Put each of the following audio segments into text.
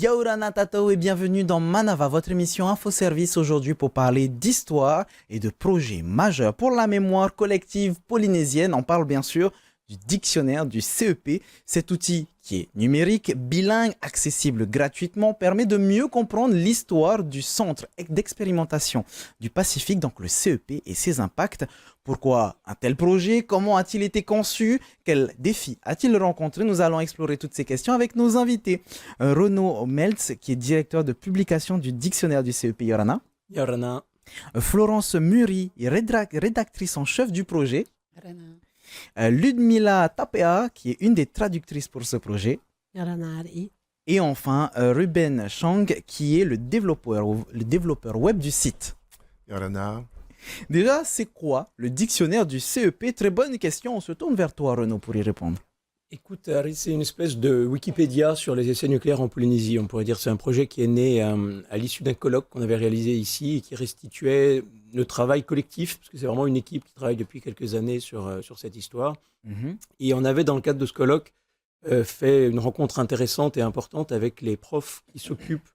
Yaorana Tatao et bienvenue dans Manava, votre émission Info-Service aujourd'hui pour parler d'histoire et de projets majeurs pour la mémoire collective polynésienne. On parle bien sûr du dictionnaire du CEP. Cet outil qui est numérique, bilingue, accessible gratuitement, permet de mieux comprendre l'histoire du centre d'expérimentation du Pacifique, donc le CEP et ses impacts. Pourquoi un tel projet? Comment a-t-il été conçu? Quels défis a-t-il rencontré? Nous allons explorer toutes ces questions avec nos invités. Renaud Meltz, qui est directeur de publication du dictionnaire du CEP Yorana. Yorana. Florence Muri, rédactrice en chef du projet. Yorana. Ludmila Tapea, qui est une des traductrices pour ce projet. Yorana. Et enfin, Ruben Chang, qui est le développeur web du site. Yorana. Déjà, c'est quoi le dictionnaire du CEP? Très bonne question, on se tourne vers toi Renaud pour y répondre. Écoute, Harry, c'est une espèce de Wikipédia sur les essais nucléaires en Polynésie. On pourrait dire que c'est un projet qui est né à l'issue d'un colloque qu'on avait réalisé ici et qui restituait le travail collectif, parce que c'est vraiment une équipe qui travaille depuis quelques années sur cette histoire. Et on avait, dans le cadre de ce colloque, fait une rencontre intéressante et importante avec les profs qui s'occupent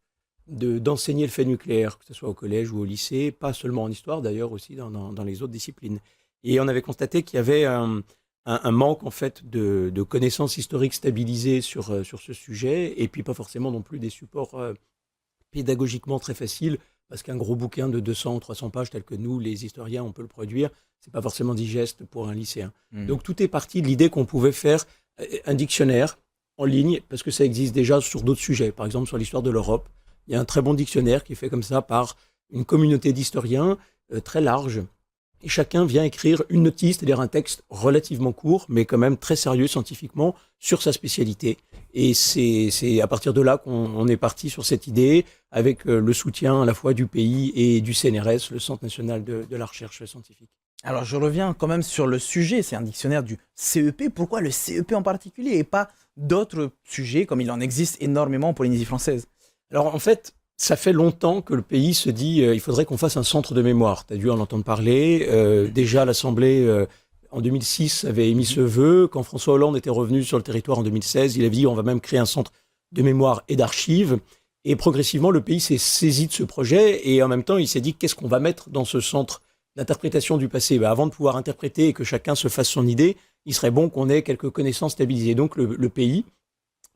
d'enseigner le fait nucléaire, que ce soit au collège ou au lycée, pas seulement en histoire d'ailleurs, aussi dans les autres disciplines. Et on avait constaté qu'il y avait un manque en fait de connaissances historiques stabilisées sur ce sujet, et puis pas forcément non plus des supports pédagogiquement très faciles, parce qu'un gros bouquin de 200 ou 300 pages tel que nous, les historiens, on peut le produire, c'est pas forcément digeste pour un lycéen. Donc tout est parti de l'idée qu'on pouvait faire un dictionnaire en ligne, parce que ça existe déjà sur d'autres sujets, par exemple sur l'histoire de l'Europe. Il y a un très bon dictionnaire qui est fait comme ça par une communauté d'historiens très large. Et chacun vient écrire une notice, c'est-à-dire un texte relativement court, mais quand même très sérieux scientifiquement, sur sa spécialité. Et c'est à partir de là qu'on est parti sur cette idée, avec le soutien à la fois du pays et du CNRS, le Centre national de la recherche scientifique. Alors je reviens quand même sur le sujet, c'est un dictionnaire du CEP. Pourquoi le CEP en particulier et pas d'autres sujets comme il en existe énormément en Polynésie française? Alors en fait, ça fait longtemps que le pays se dit il faudrait qu'on fasse un centre de mémoire. Tu as dû en entendre parler. Déjà, l'Assemblée, en 2006, avait émis ce vœu. Quand François Hollande était revenu sur le territoire en 2016, il avait dit on va même créer un centre de mémoire et d'archives. Et progressivement, le pays s'est saisi de ce projet. Et en même temps, il s'est dit qu'est-ce qu'on va mettre dans ce centre d'interprétation du passé? Avant de pouvoir interpréter et que chacun se fasse son idée, il serait bon qu'on ait quelques connaissances stabilisées. Donc le pays,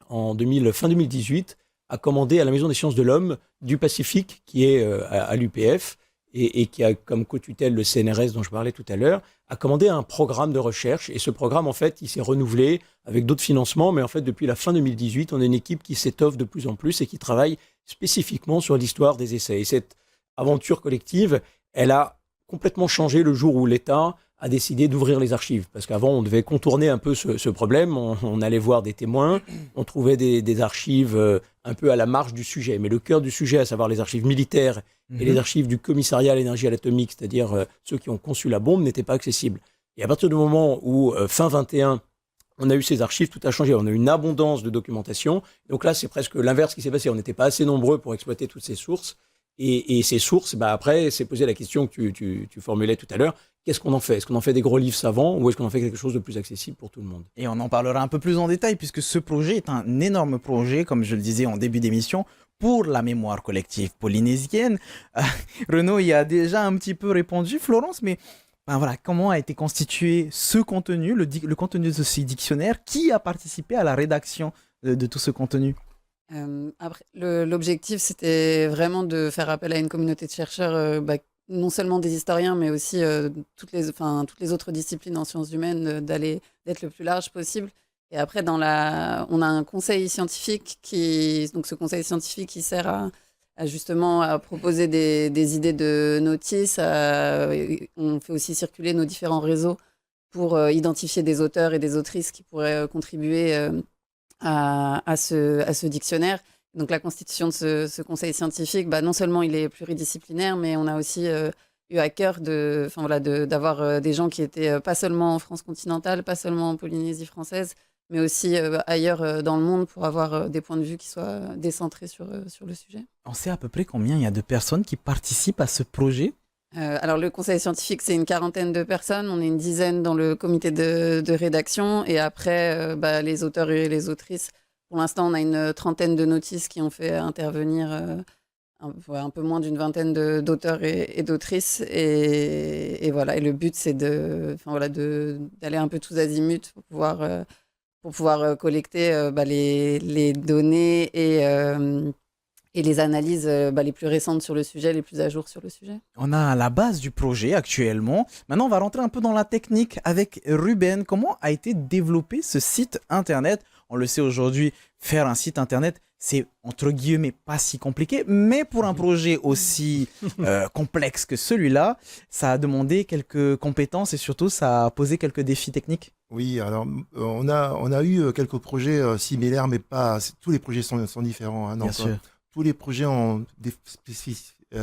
fin 2018, a commandé à la Maison des sciences de l'homme du Pacifique, qui est à l'UPF, et qui a comme co-tutelle le CNRS dont je parlais tout à l'heure, a commandé un programme de recherche. Et ce programme, en fait, il s'est renouvelé avec d'autres financements, mais en fait, depuis la fin 2018, on a une équipe qui s'étoffe de plus en plus et qui travaille spécifiquement sur l'histoire des essais. Et cette aventure collective, elle a complètement changé le jour où l'État a décidé d'ouvrir les archives. Parce qu'avant, on devait contourner un peu ce problème. On allait voir des témoins, on trouvait des archives un peu à la marge du sujet. Mais le cœur du sujet, à savoir les archives militaires et les archives du commissariat à l'énergie atomique, c'est-à-dire ceux qui ont conçu la bombe, n'étaient pas accessibles. Et à partir du moment où, fin 21, on a eu ces archives, tout a changé. On a eu une abondance de documentation. Donc là, c'est presque l'inverse qui s'est passé. On n'était pas assez nombreux pour exploiter toutes ces sources. Et ces sources, après, c'est posé la question que tu formulais tout à l'heure. Qu'est-ce qu'on en fait? Est-ce qu'on en fait des gros livres savants ou est-ce qu'on en fait quelque chose de plus accessible pour tout le monde? Et on en parlera un peu plus en détail puisque ce projet est un énorme projet, comme je le disais en début d'émission, pour la mémoire collective polynésienne. Renaud y a déjà un petit peu répondu, Florence, mais voilà, comment a été constitué ce contenu, le contenu de ce dictionnaire? Qui a participé à la rédaction de tout ce contenu? Après, l'objectif, c'était vraiment de faire appel à une communauté de chercheurs, non seulement des historiens, mais aussi toutes les autres disciplines en sciences humaines, d'être le plus large possible. Et après, on a un conseil scientifique donc ce conseil scientifique qui sert justement à proposer des idées de notices. On fait aussi circuler nos différents réseaux pour identifier des auteurs et des autrices qui pourraient contribuer à ce dictionnaire. Donc la constitution de ce conseil scientifique, non seulement il est pluridisciplinaire, mais on a aussi eu à cœur d'avoir des gens qui étaient pas seulement en France continentale, pas seulement en Polynésie française, mais aussi ailleurs dans le monde pour avoir des points de vue qui soient décentrés sur le sujet. On sait à peu près combien il y a de personnes qui participent à ce projet? Alors le conseil scientifique, c'est une quarantaine de personnes. On est une dizaine dans le comité de rédaction. Et après, les auteurs et les autrices pour l'instant, on a une trentaine de notices qui ont fait intervenir un peu moins d'une vingtaine d'auteurs et d'autrices. Et voilà. Et le but, c'est d'aller un peu tous azimuts pour pouvoir collecter les données et les analyses les plus récentes sur le sujet, les plus à jour sur le sujet. On a la base du projet actuellement. Maintenant, on va rentrer un peu dans la technique avec Ruben. Comment a été développé ce site internet? On le sait aujourd'hui, faire un site internet, c'est entre guillemets pas si compliqué, mais pour un projet aussi complexe que celui-là, ça a demandé quelques compétences et surtout ça a posé quelques défis techniques. Oui, alors on a eu quelques projets similaires, mais pas tous les projets sont différents. Hein, donc, Bien sûr. tous les projets ont des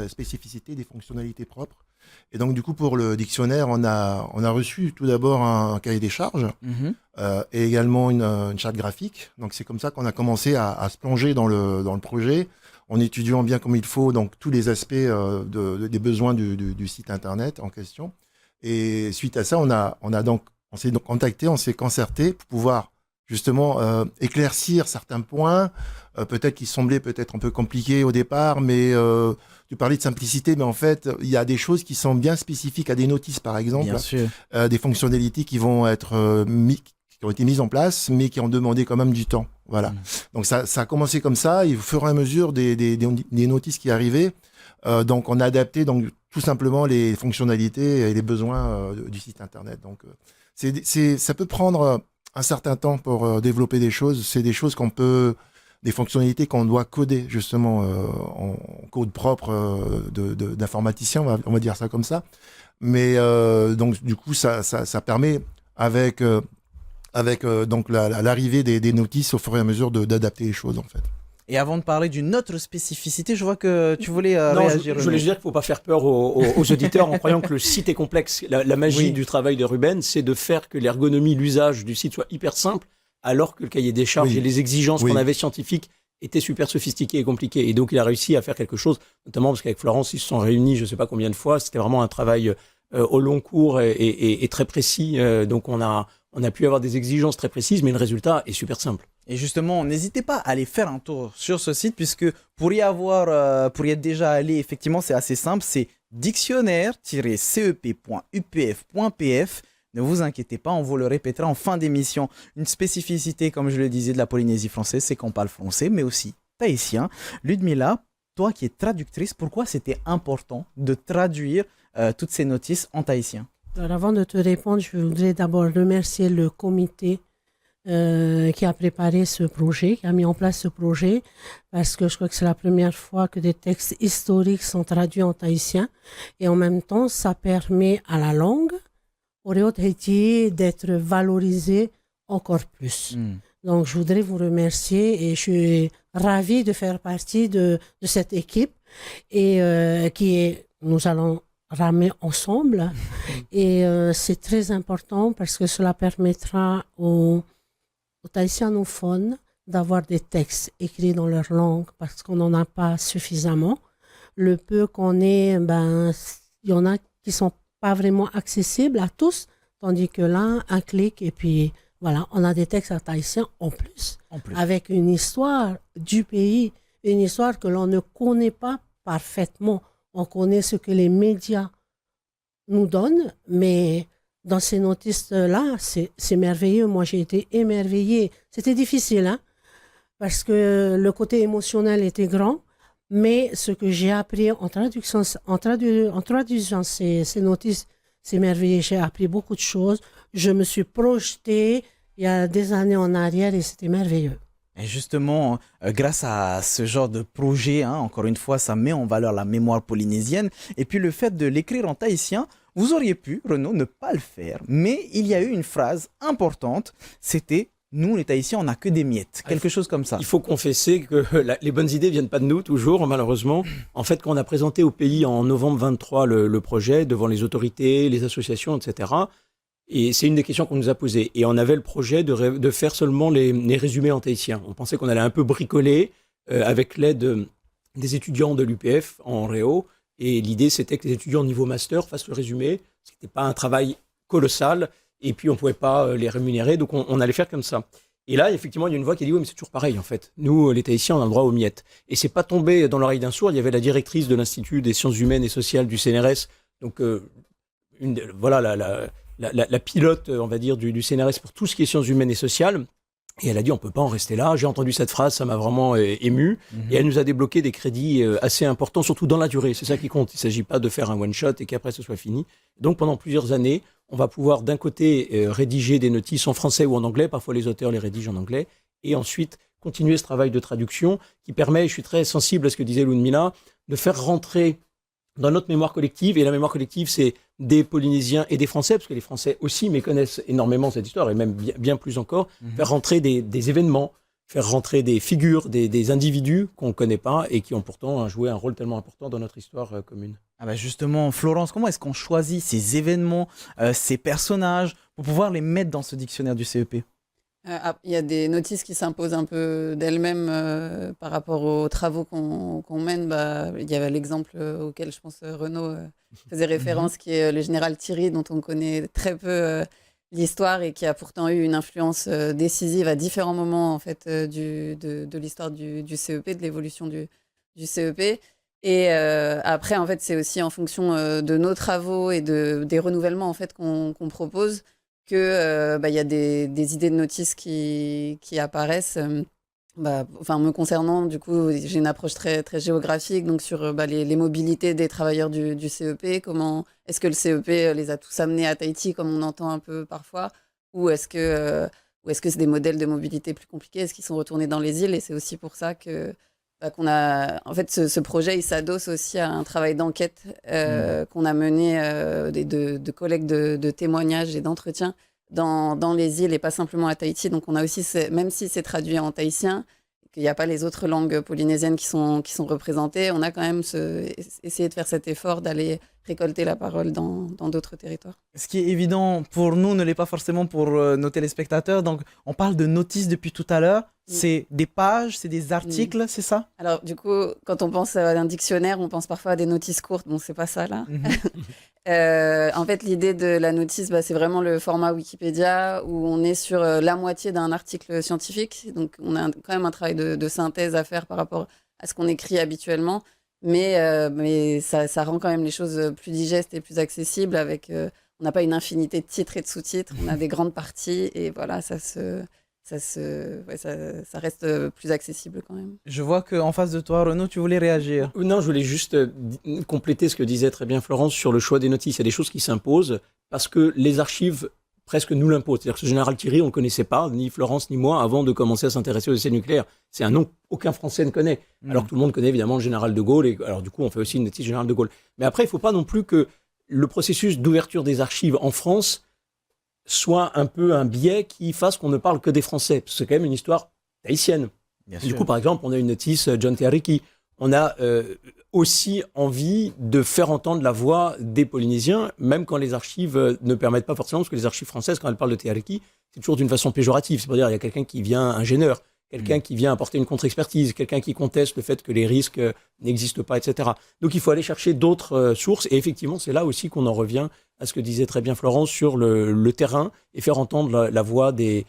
spécificités, des fonctionnalités propres. Et donc, du coup, pour le dictionnaire, on a reçu tout d'abord un cahier des charges et également une charte graphique. Donc, c'est comme ça qu'on a commencé à se plonger dans le projet, en étudiant bien comme il faut donc, tous les aspects des besoins du site Internet en question. Et suite à ça, on s'est donc contacté, on s'est concerté pour pouvoir justement éclaircir certains points, peut-être qui semblaient peut-être un peu compliqués au départ, mais tu parlais de simplicité, mais en fait, il y a des choses qui sont bien spécifiques à des notices, par exemple, Bien sûr. des fonctionnalités qui vont être qui ont été mises en place, mais qui ont demandé quand même du temps. Voilà. Donc ça a commencé comme ça, et au fur et à mesure des notices qui arrivaient, donc on a adapté donc tout simplement les fonctionnalités et les besoins du site internet. Donc ça peut prendre un certain temps pour développer des choses. C'est des choses des fonctionnalités qu'on doit coder justement en code propre d'informaticien, on va dire ça comme ça. Mais donc du coup ça permet avec donc l'arrivée des notices au fur et à mesure d'adapter les choses en fait. Et avant de parler d'une autre spécificité, je vois que tu voulais Non, réagir. je voulais dire qu'il ne faut pas faire peur aux auditeurs en croyant que le site est complexe. La magie du travail de Ruben, c'est de faire que l'ergonomie, l'usage du site soit hyper simple, alors que le cahier des charges et les exigences qu'on avait scientifiques étaient super sophistiquées et compliquées. Et donc, il a réussi à faire quelque chose, notamment parce qu'avec Florence, ils se sont réunis je ne sais pas combien de fois. C'était vraiment un travail au long cours et très précis. Donc, on a pu avoir des exigences très précises, mais le résultat est super simple. Et justement, n'hésitez pas à aller faire un tour sur ce site, puisque pour y être déjà allé, effectivement, c'est assez simple. C'est dictionnaire-cep.upf.pf. Ne vous inquiétez pas, on vous le répétera en fin d'émission. Une spécificité, comme je le disais, de la Polynésie française, c'est qu'on parle français, mais aussi tahitien. Ludmila, toi qui es traductrice, pourquoi c'était important de traduire toutes ces notices en tahitien? Alors, avant de te répondre, je voudrais d'abord remercier le comité qui a préparé ce projet, qui a mis en place ce projet, parce que je crois que c'est la première fois que des textes historiques sont traduits en tahitien. Et en même temps, ça permet à la langue, au Tahiti, d'être valorisée encore plus. Donc, je voudrais vous remercier et je suis ravie de faire partie de cette équipe et nous allons ramer ensemble. Et c'est très important parce que cela permettra aux tahitianophones d'avoir des textes écrits dans leur langue parce qu'on n'en a pas suffisamment. Le peu qu'on ait, il y en a qui sont pas vraiment accessibles à tous, tandis que là, un clic et puis voilà, on a des textes en tahitien en plus, avec une histoire du pays, une histoire que l'on ne connaît pas parfaitement. On connaît ce que les médias nous donnent, mais dans ces notices-là, c'est merveilleux. Moi, j'ai été émerveillée. C'était difficile, hein, parce que le côté émotionnel était grand, mais ce que j'ai appris en traduisant ces notices, c'est merveilleux. J'ai appris beaucoup de choses. Je me suis projetée il y a des années en arrière et c'était merveilleux. Et justement, grâce à ce genre de projet, encore une fois, ça met en valeur la mémoire polynésienne. Et puis le fait de l'écrire en tahitien, vous auriez pu, Renaud, ne pas le faire. Mais il y a eu une phrase importante, c'était « Nous, les Tahitiens, on n'a que des miettes », quelque chose comme ça. Il faut confesser que les bonnes idées ne viennent pas de nous, toujours, malheureusement. En fait, quand on a présenté au pays en novembre 23 le projet, devant les autorités, les associations, etc., et c'est une des questions qu'on nous a posées. Et on avait le projet de faire seulement les résumés en tahitien. On pensait qu'on allait un peu bricoler avec l'aide des étudiants de l'UPF en Réo. Et l'idée, c'était que les étudiants au niveau master fassent le résumé. Ce n'était pas un travail colossal. Et puis, on ne pouvait pas les rémunérer. Donc, on allait faire comme ça. Et là, effectivement, il y a une voix qui dit oui, mais c'est toujours pareil en fait. Nous, les Tahitiens, on a le droit aux miettes. Et c'est pas tombé dans l'oreille d'un sourd. Il y avait la directrice de l'Institut des sciences humaines et sociales du CNRS, donc voilà la pilote, on va dire, du CNRS pour tout ce qui est sciences humaines et sociales. Et elle a dit, on peut pas en rester là. J'ai entendu cette phrase, ça m'a vraiment ému. Et elle nous a débloqué des crédits assez importants, surtout dans la durée. C'est ça qui compte. Il s'agit pas de faire un one-shot et qu'après ce soit fini. Donc pendant plusieurs années, on va pouvoir d'un côté rédiger des notices en français ou en anglais. Parfois les auteurs les rédigent en anglais. Et ensuite, continuer ce travail de traduction qui permet, je suis très sensible à ce que disait Ludmila, de faire rentrer dans notre mémoire collective. Et la mémoire collective, c'est des Polynésiens et des Français, parce que les Français aussi méconnaissent énormément cette histoire, et même bien plus encore, faire rentrer des événements, faire rentrer des figures, des individus qu'on ne connaît pas et qui ont pourtant joué un rôle tellement important dans notre histoire commune. Ah bah justement, Florence, comment est-ce qu'on choisit ces événements, ces personnages, pour pouvoir les mettre dans ce dictionnaire du CEP? Il y a des notices qui s'imposent un peu d'elles-mêmes par rapport aux travaux qu'on mène. Il y avait l'exemple auquel je pense Renaud faisait référence, qui est le général Thierry, dont on connaît très peu l'histoire et qui a pourtant eu une influence décisive à différents moments en fait, de l'histoire du CEP, de l'évolution du CEP. Et après, en fait, c'est aussi en fonction de nos travaux et des renouvellements en fait, qu'on propose que y a des idées de notices qui apparaissent. Me concernant, du coup, j'ai une approche très, très géographique, donc sur les mobilités des travailleurs du CEP. Comment est-ce que le CEP les a tous amenés à Tahiti, comme on entend un peu parfois, ou est-ce que c'est des modèles de mobilité plus compliqués? Est-ce qu'ils sont retournés dans les îles? Et c'est aussi pour ça qu'on a... En fait, ce projet, il s'adosse aussi à un travail d'enquête qu'on a mené de collecte de témoignages et d'entretiens dans les îles et pas simplement à Tahiti. Donc, on a aussi, même si c'est traduit en tahitien, qu'il n'y a pas les autres langues polynésiennes qui sont représentées, on a quand même essayé de faire cet effort d'aller récolter la parole dans d'autres territoires. Ce qui est évident pour nous ne l'est pas forcément pour nos téléspectateurs. Donc, on parle de notices depuis tout à l'heure. C'est des pages, c'est des articles, c'est ça? Alors, du coup, quand on pense à un dictionnaire, on pense parfois à des notices courtes. Bon, c'est pas ça, là. En fait, l'idée de la notice, c'est vraiment le format Wikipédia où on est sur la moitié d'un article scientifique. Donc, on a quand même un travail de synthèse à faire par rapport à ce qu'on écrit habituellement. Mais ça rend quand même les choses plus digestes et plus accessibles avec... on n'a pas une infinité de titres et de sous-titres. On a des grandes parties et voilà, ça reste plus accessible quand même. Je vois qu'en face de toi, Renaud, tu voulais réagir. Non, je voulais juste compléter ce que disait très bien Florence sur le choix des notices. Il y a des choses qui s'imposent parce que les archives presque nous l'imposent. C'est-à-dire que ce général Thierry, on ne le connaissait pas, ni Florence ni moi, avant de commencer à s'intéresser aux essais nucléaires. C'est un nom qu'aucun Français ne connaît. Alors que tout le monde connaît évidemment le général de Gaulle. Et alors du coup, on fait aussi une notice général de Gaulle. Mais après, il ne faut pas non plus que le processus d'ouverture des archives en France soit un peu un biais qui fasse qu'on ne parle que des Français. Parce que c'est quand même une histoire tahitienne. Du coup, par exemple, on a une notice John Te Ariki. On a aussi envie de faire entendre la voix des Polynésiens, même quand les archives ne permettent pas forcément, parce que les archives françaises, quand elles parlent de Te Ariki, c'est toujours d'une façon péjorative. C'est-à-dire, il y a quelqu'un qui vient, ingénieur, quelqu'un qui vient apporter une contre-expertise, quelqu'un qui conteste le fait que les risques n'existent pas, etc. Donc, il faut aller chercher d'autres sources. Et effectivement, c'est là aussi qu'on en revient à ce que disait très bien Florence sur le terrain et faire entendre la voix des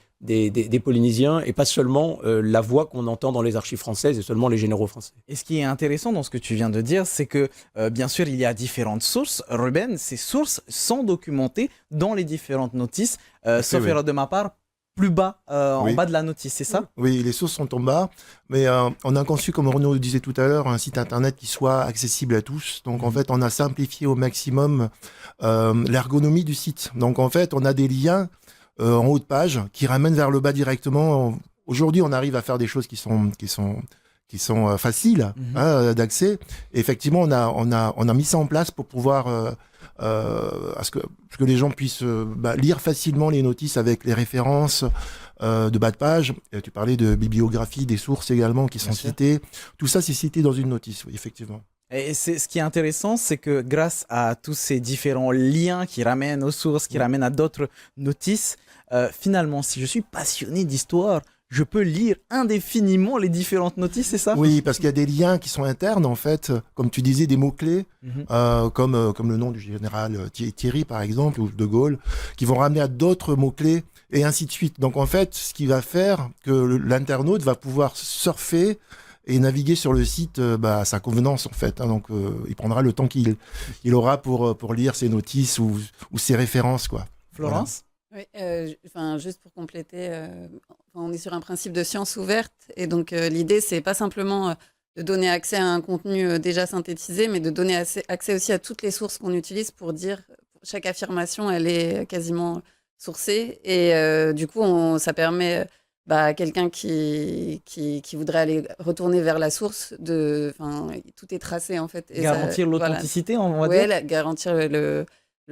Polynésiens et pas seulement la voix qu'on entend dans les archives françaises et seulement les généraux français. Et ce qui est intéressant dans ce que tu viens de dire, c'est que bien sûr, il y a différentes sources. Ruben, ces sources sont documentées dans les différentes notices, sauf erreur de ma part, plus bas, en bas de la notice, c'est ça? Oui, les sources sont en bas, mais on a conçu, comme Renaud le disait tout à l'heure, un site internet qui soit accessible à tous. Donc en fait, on a simplifié au maximum l'ergonomie du site. Donc en fait, on a des liens en haut de page qui ramènent vers le bas directement. Aujourd'hui, on arrive à faire des choses qui sont faciles d'accès. Et effectivement, on a mis ça en place pour pouvoir à ce que les gens puissent lire facilement les notices avec les références de bas de page. Et tu parlais de bibliographie, des sources également qui sont citées. Tout ça, c'est cité dans une notice, oui, effectivement. Et ce qui est intéressant, c'est que grâce à tous ces différents liens qui ramènent aux sources, qui ramènent à d'autres notices, finalement, si je suis passionné d'histoire, je peux lire indéfiniment les différentes notices, c'est ça? Oui, parce qu'il y a des liens qui sont internes, en fait, comme tu disais, des mots-clés, comme le nom du général Thierry, par exemple, ou de Gaulle, qui vont ramener à d'autres mots-clés et ainsi de suite. Donc en fait, ce qui va faire que l'internaute va pouvoir surfer et naviguer sur le site à sa convenance en fait. Hein. Donc il prendra le temps qu'il aura pour lire ses notices ou ses références, quoi. Florence? Oui, juste pour compléter, on est sur un principe de science ouverte et donc l'idée c'est pas simplement de donner accès à un contenu déjà synthétisé, mais de donner accès aussi à toutes les sources qu'on utilise pour dire chaque affirmation elle est quasiment sourcée et du coup ça permet à quelqu'un qui voudrait aller retourner vers la source tout est tracé en fait. Et Garantir l'authenticité, on va dire. Oui, garantir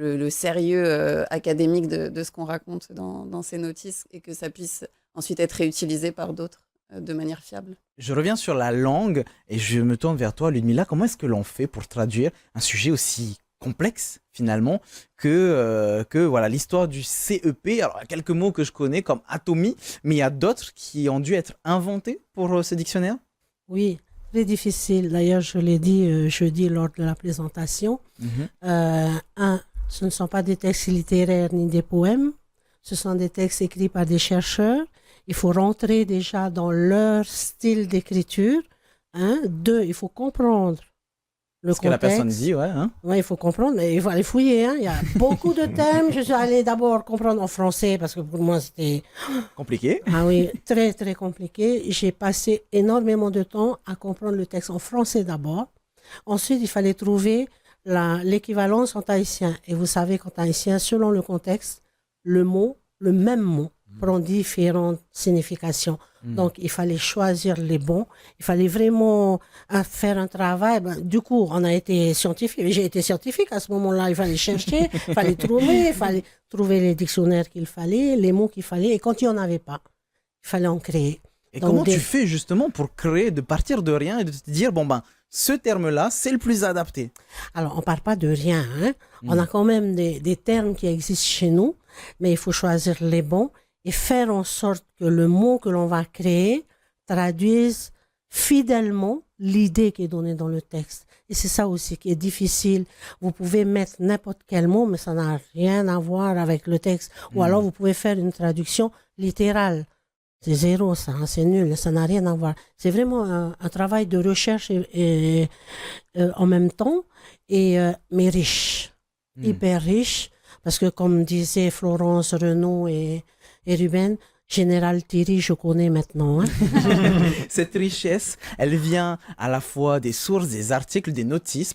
le sérieux académique de ce qu'on raconte dans ces notices et que ça puisse ensuite être réutilisé par d'autres de manière fiable. Je reviens sur la langue et je me tourne vers toi, Ludmila. Comment est-ce que l'on fait pour traduire un sujet aussi complexe finalement que voilà l'histoire du CEP? Alors, il y a quelques mots que je connais comme atomie, mais il y a d'autres qui ont dû être inventés pour ce dictionnaire? Oui, très difficile. D'ailleurs, je l'ai dit jeudi lors de la présentation. Ce ne sont pas des textes littéraires ni des poèmes. Ce sont des textes écrits par des chercheurs. Il faut rentrer déjà dans leur style d'écriture. 2, il faut comprendre le ce contexte. Que la personne dit, ouais. Ouais, il faut comprendre, mais il faut aller fouiller. Il y a beaucoup de thèmes. Je suis allée d'abord comprendre en français parce que pour moi, c'était... compliqué. Ah oui, très, très compliqué. J'ai passé énormément de temps à comprendre le texte en français d'abord. Ensuite, il fallait trouver l'équivalence en tahitien. Et vous savez qu'en tahitien, selon le contexte, le même mot, prend différentes significations. Donc, il fallait choisir les bons. Il fallait vraiment faire un travail. Du coup, on a été scientifique. J'ai été scientifique à ce moment-là. Il fallait chercher, il fallait trouver les dictionnaires qu'il fallait, les mots qu'il fallait. Et quand il n'y en avait pas, il fallait en créer. Et donc, comment tu fais justement pour créer, de partir de rien et de te dire, ce terme-là, c'est le plus adapté? Alors, on ne part pas de rien. On a quand même des termes qui existent chez nous, mais il faut choisir les bons et faire en sorte que le mot que l'on va créer traduise fidèlement l'idée qui est donnée dans le texte. Et c'est ça aussi qui est difficile. Vous pouvez mettre n'importe quel mot, mais ça n'a rien à voir avec le texte. Ou alors, vous pouvez faire une traduction littérale. C'est zéro, ça, c'est nul, ça n'a rien à voir. C'est vraiment un travail de recherche et en même temps, mais riche, hyper riche, parce que comme disaient Florence, Renaud et Ruben, Général Thierry, je connais maintenant. Cette richesse, elle vient à la fois des sources, des articles, des notices,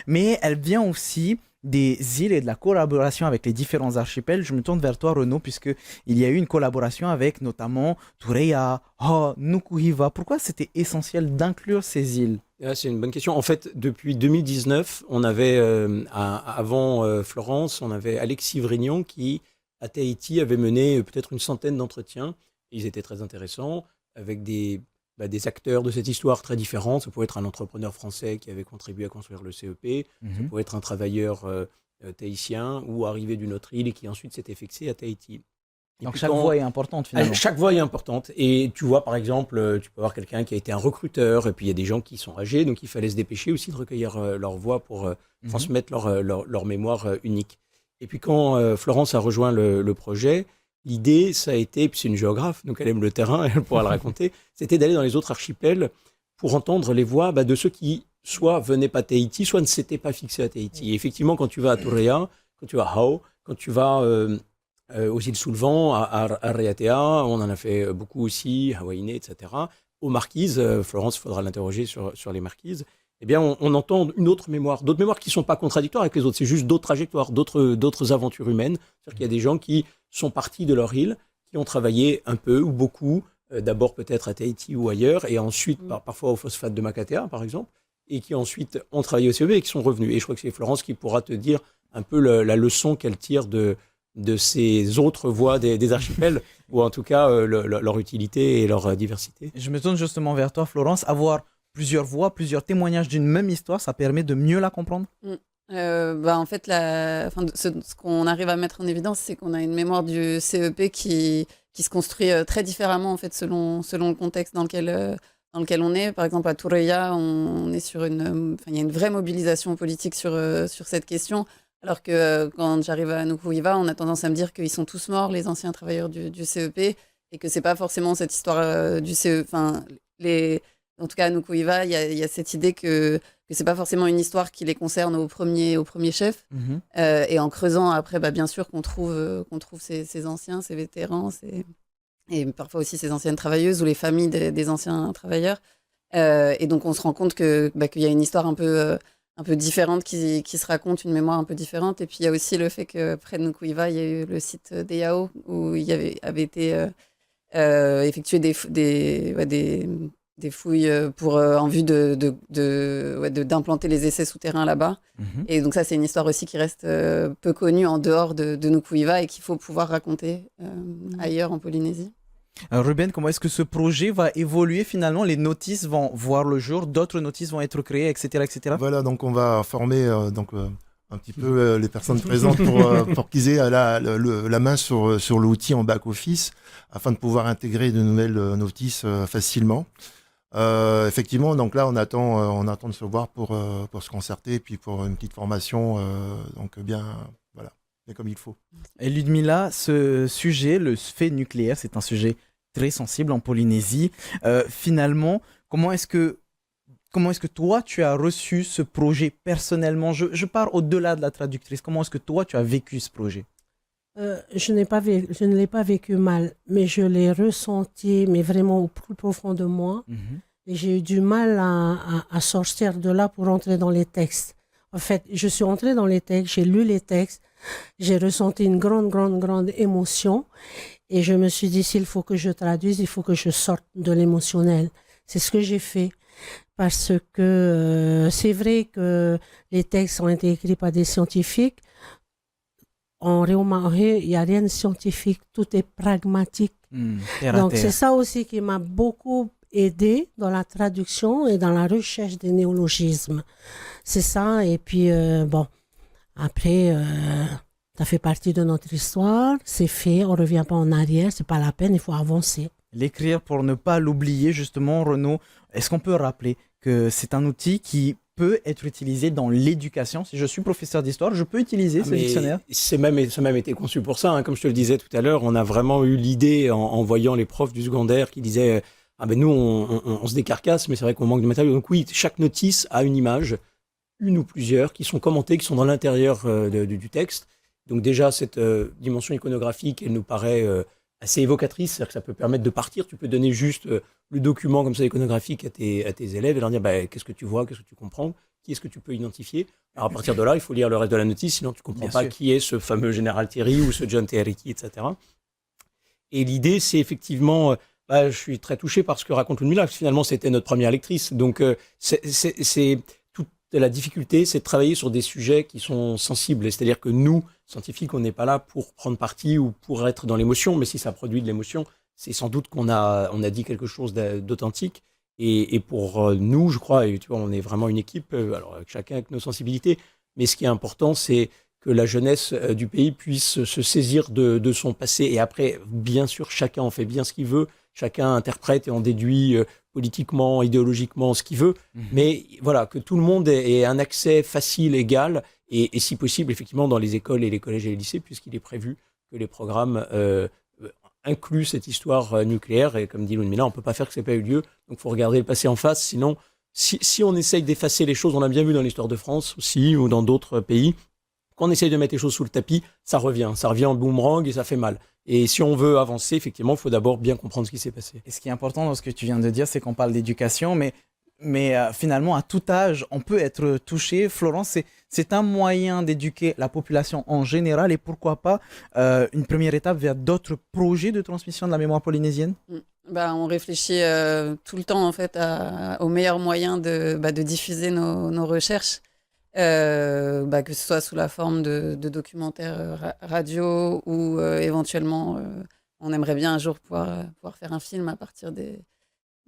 mais elle vient aussi des îles et de la collaboration avec les différents archipels. Je me tourne vers toi, Renaud, puisqu'il y a eu une collaboration avec notamment Tureia, Nukuhiva. Pourquoi c'était essentiel d'inclure ces îles? C'est une bonne question. En fait, depuis 2019, on avait, avant Florence, on avait Alexis Vrignon qui, à Tahiti, avait mené peut-être une centaine d'entretiens. Ils étaient très intéressants, avec des acteurs de cette histoire très différents. Ça pouvait être un entrepreneur français qui avait contribué à construire le CEP, ça pouvait être un travailleur tahitien ou arrivé d'une autre île et qui ensuite s'était fixé à Tahiti. Donc chaque voix est importante finalement. Chaque voix est importante. Et tu vois, par exemple, tu peux avoir quelqu'un qui a été un recruteur, et puis il y a des gens qui sont âgés, donc il fallait se dépêcher aussi de recueillir leur voix pour transmettre leur mémoire unique. Et puis quand Florence a rejoint le projet, l'idée, ça a été, puis c'est une géographe, donc elle aime le terrain, elle pourra le raconter, c'était d'aller dans les autres archipels pour entendre les voix de ceux qui soit venaient pas à Tahiti, soit ne s'étaient pas fixés à Tahiti. Et effectivement, quand tu vas à Tureia, quand tu vas à Hao, quand tu vas aux îles sous le vent, à Raiatea, on en a fait beaucoup aussi, Hawaïne, etc. Aux Marquises, Florence, il faudra l'interroger sur les Marquises, eh bien, on entend une autre mémoire, d'autres mémoires qui ne sont pas contradictoires avec les autres, c'est juste d'autres trajectoires, d'autres aventures humaines. C'est-à-dire qu'il y a des gens qui sont partis de leur île, qui ont travaillé un peu ou beaucoup, d'abord peut-être à Tahiti ou ailleurs, et ensuite parfois au phosphate de Makatea, par exemple, et qui ensuite ont travaillé au CEP et qui sont revenus. Et je crois que c'est Florence qui pourra te dire un peu la leçon qu'elle tire de ces autres voies des archipels, ou en tout cas leur utilité et leur diversité. Je me tourne justement vers toi, Florence. Avoir plusieurs voix, plusieurs témoignages d'une même histoire, ça permet de mieux la comprendre? En fait, ce qu'on arrive à mettre en évidence, c'est qu'on a une mémoire du CEP qui se construit très différemment en fait, selon le contexte dans lequel on est. Par exemple, à Tureia, on est il y a une vraie mobilisation politique sur cette question, Alors que quand j'arrive à Nukuiva, on a tendance à me dire qu'ils sont tous morts, les anciens travailleurs du CEP, et que c'est pas forcément cette histoire du CEP. Enfin, en tout cas, à Nukuiva, il y a cette idée que c'est pas forcément une histoire qui les concerne au premier chef. Et en creusant après, bien sûr qu'on trouve ces anciens, ces vétérans, et parfois aussi ces anciennes travailleuses ou les familles des anciens travailleurs. Et donc on se rend compte qu'il y a une histoire un peu différente qui se raconte, une mémoire un peu différente. Et puis il y a aussi le fait que près de Nukuiva, il y a eu le site d'Eyao où il avait été effectué des fouilles en vue d'implanter les essais souterrains là-bas. Et donc ça, c'est une histoire aussi qui reste peu connue en dehors de Nukuiva et qu'il faut pouvoir raconter ailleurs en Polynésie. Alors, Ruben, comment est-ce que ce projet va évoluer finalement? Les notices vont voir le jour, d'autres notices vont être créées, etc. etc. Voilà, donc on va former un petit peu les personnes présentes pour qu'ils aient la main sur l'outil en back-office afin de pouvoir intégrer de nouvelles notices facilement. Effectivement, donc là, on attend de se voir pour se concerter, puis pour une petite formation, donc bien comme il faut. Et Ludmila, ce sujet, le fait nucléaire, c'est un sujet très sensible en Polynésie. Finalement, comment est-ce que toi, tu as reçu ce projet personnellement? Je pars au-delà de la traductrice. Comment est-ce que toi, tu as vécu ce projet? Je ne l'ai pas vécu mal, mais je l'ai ressenti, mais vraiment au plus profond de moi. Et j'ai eu du mal à sortir de là pour entrer dans les textes. En fait, je suis entrée dans les textes, j'ai lu les textes, j'ai ressenti une grande émotion. Et je me suis dit, s'il faut que je traduise, il faut que je sorte de l'émotionnel. C'est ce que j'ai fait. Parce que c'est vrai que les textes ont été écrits par des scientifiques. En Réomahé, il n'y a rien de scientifique, tout est pragmatique. Donc c'est ça aussi qui m'a beaucoup aidé dans la traduction et dans la recherche des néologismes. C'est ça, et puis après, ça fait partie de notre histoire, c'est fait, on ne revient pas en arrière, c'est pas la peine, il faut avancer. L'écrire pour ne pas l'oublier, justement, Renaud, est-ce qu'on peut rappeler que c'est un outil qui peut être utilisé dans l'éducation? Si je suis professeur d'histoire, je peux utiliser ce dictionnaire? Ça a même été conçu pour ça. Comme je te le disais tout à l'heure, on a vraiment eu l'idée en voyant les profs du secondaire qui disaient nous, on se décarcasse, mais c'est vrai qu'on manque de matériel. Donc oui, chaque notice a une image, une ou plusieurs, qui sont commentées, qui sont dans l'intérieur du texte. Donc déjà, cette dimension iconographique, elle nous paraît assez évocatrice, c'est-à-dire que ça peut permettre de partir. Tu peux donner juste le document comme ça iconographique à tes élèves et leur dire qu'est-ce que tu vois, qu'est-ce que tu comprends, qui est-ce que tu peux identifier. Alors à partir de là, il faut lire le reste de la notice, sinon tu ne comprends pas qui est ce fameux général Thierry ou ce John Teriki, etc. Et l'idée, c'est effectivement, je suis très touché par ce que raconte Ludmila, parce que finalement c'était notre première lectrice. Donc c'est toute la difficulté, c'est de travailler sur des sujets qui sont sensibles. C'est-à-dire que nous, scientifiques, on n'est pas là pour prendre parti ou pour être dans l'émotion, mais si ça produit de l'émotion, c'est sans doute qu'on a dit quelque chose d'authentique. Et pour nous, je crois, et tu vois, on est vraiment une équipe, alors chacun avec nos sensibilités, mais ce qui est important, c'est que la jeunesse du pays puisse se saisir de son passé. Et après, bien sûr, chacun en fait bien ce qu'il veut, chacun interprète et en déduit politiquement, idéologiquement ce qu'il veut, mais voilà, que tout le monde ait un accès facile, égal, et si possible, effectivement, dans les écoles et les collèges et les lycées, puisqu'il est prévu que les programmes incluent cette histoire nucléaire, et comme dit Ludmila, on ne peut pas faire que ça n'ait pas eu lieu, donc il faut regarder le passé en face, sinon, si on essaye d'effacer les choses, on l'a bien vu dans l'histoire de France aussi, ou dans d'autres pays, quand on essaye de mettre les choses sous le tapis, ça revient en boomerang et ça fait mal. Et si on veut avancer, effectivement, il faut d'abord bien comprendre ce qui s'est passé. Et ce qui est important dans ce que tu viens de dire, c'est qu'on parle d'éducation, mais finalement, à tout âge, on peut être touché. Florence, c'est un moyen d'éduquer la population en général et pourquoi pas une première étape vers d'autres projets de transmission de la mémoire polynésienne? On réfléchit tout le temps en fait aux meilleurs moyens de diffuser nos recherches. Que ce soit sous la forme de documentaires radio ou éventuellement on aimerait bien un jour pouvoir faire un film à partir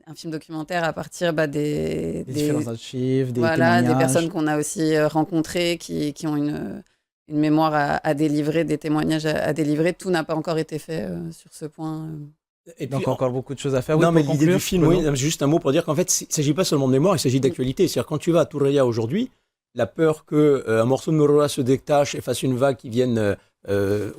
un film documentaire à partir des différents archives, des témoignages. Des personnes qu'on a aussi rencontrées qui ont une mémoire à délivrer, des témoignages à délivrer. Tout n'a pas encore été fait sur ce point. Et donc encore beaucoup de choses à faire. Non, mais l'idée du film, juste un mot pour dire qu'en fait, il ne s'agit pas seulement de mémoire, il s'agit d'actualité. C'est-à-dire quand tu vas à Toureia aujourd'hui, la peur qu'un morceau de Mururoa se détache et fasse une vague qui vienne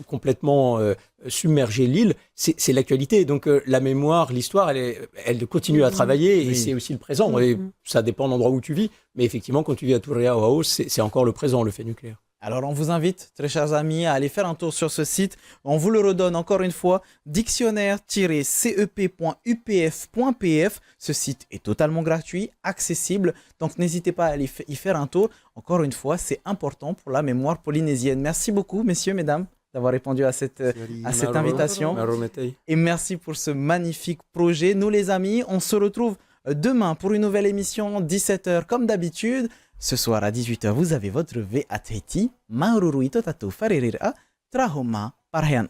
complètement submerger l'île, c'est l'actualité. Donc la mémoire, l'histoire, elle continue à travailler et c'est aussi le présent. Et ça dépend de l'endroit où tu vis, mais effectivement, quand tu vis à Turea ou à Oahu, c'est encore le présent, le fait nucléaire. Alors on vous invite, très chers amis, à aller faire un tour sur ce site. On vous le redonne encore une fois, dictionnaire-cep.upf.pf. Ce site est totalement gratuit, accessible, donc n'hésitez pas à aller y faire un tour. Encore une fois, c'est important pour la mémoire polynésienne. Merci beaucoup, messieurs, mesdames, d'avoir répondu à cette invitation. Et merci pour ce magnifique projet. Nous les amis, on se retrouve demain pour une nouvelle émission, 17h comme d'habitude. Ce soir à 18h, vous avez votre V à Tahiti. Maururu ito tatou faririra, trahoma parhean.